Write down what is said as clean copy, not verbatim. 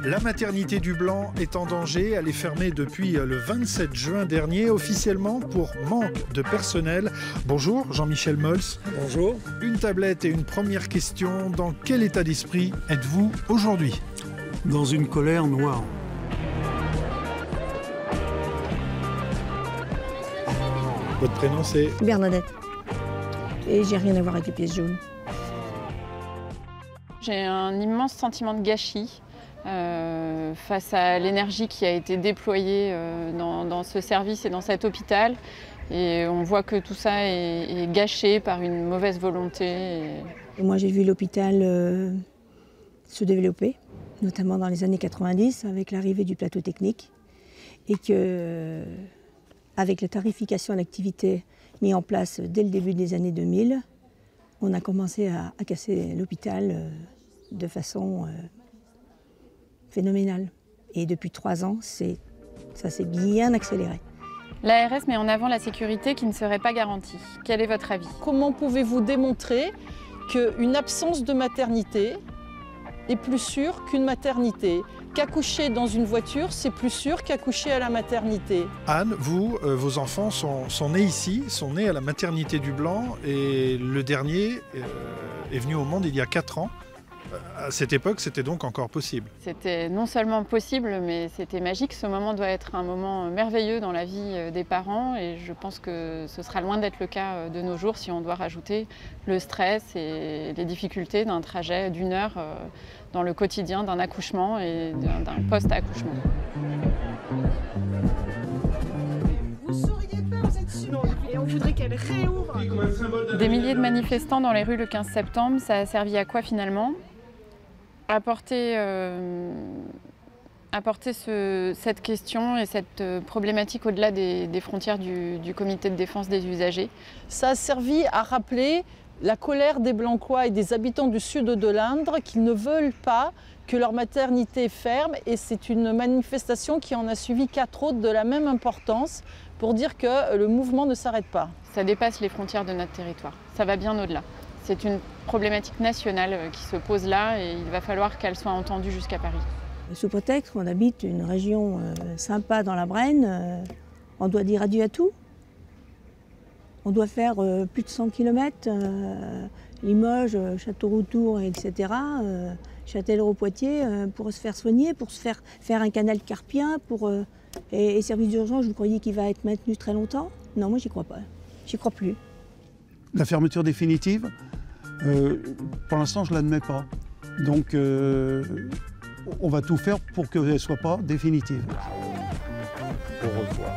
La maternité du Blanc est en danger. Elle est fermée depuis le 27 juin dernier, officiellement pour manque de personnel. Bonjour Jean-Michel Mols. Bonjour. Une tablette et une première question. Dans quel état d'esprit êtes-vous aujourd'hui? Dans une colère noire. Votre prénom c'est? Bernadette. Et j'ai rien à voir avec les pièces jaunes. J'ai un immense sentiment de gâchis face à l'énergie qui a été déployée dans ce service et dans cet hôpital. Et on voit que tout ça est gâché par une mauvaise volonté. Et moi, j'ai vu l'hôpital se développer, notamment dans les années 90, avec l'arrivée du plateau technique. Et que, avec la tarification à l'activité mise en place dès le début des années 2000, on a commencé à casser l'hôpital de façon phénoménale. Et depuis 3 ans, ça s'est bien accéléré. L'ARS met en avant la sécurité qui ne serait pas garantie. Quel est votre avis? Comment pouvez-vous démontrer qu'une absence de maternité est plus sûre qu'une maternité? Qu'accoucher dans une voiture, c'est plus sûr qu'accoucher à la maternité. Anne, vous, vos enfants sont nés ici, sont nés à la maternité du Blanc et le dernier est venu au monde il y a 4 ans. À cette époque, c'était donc encore possible. C'était non seulement possible, mais c'était magique. Ce moment doit être un moment merveilleux dans la vie des parents et je pense que ce sera loin d'être le cas de nos jours si on doit rajouter le stress et les difficultés d'un trajet d'1 heure dans le quotidien d'un accouchement et d'un post-accouchement. Et on voudrait qu'elle réouvre. Des milliers de manifestants dans les rues le 15 septembre, ça a servi à quoi finalement? Apporter cette question et cette problématique au-delà des frontières du comité de défense des usagers. Ça a servi à rappeler la colère des Blanquois et des habitants du sud de l'Indre qui ne veulent pas que leur maternité ferme, et c'est une manifestation qui en a suivi 4 autres de la même importance pour dire que le mouvement ne s'arrête pas. Ça dépasse les frontières de notre territoire, ça va bien au-delà. C'est une problématique nationale qui se pose là et il va falloir qu'elle soit entendue jusqu'à Paris. Sous prétexte qu'on habite une région sympa dans la Brenne, on doit dire adieu à tout. On doit faire plus de 100 km, Limoges, Châteauroux-Tours, etc., Châtellerault-Poitiers, pour se faire soigner, pour se faire un canal carpien, et service d'urgence, vous croyez qu'il va être maintenu très longtemps? Non, moi j'y crois pas, j'y crois plus. La fermeture définitive, pour l'instant, je ne l'admets pas. Donc, on va tout faire pour qu'elle ne soit pas définitive. Au revoir.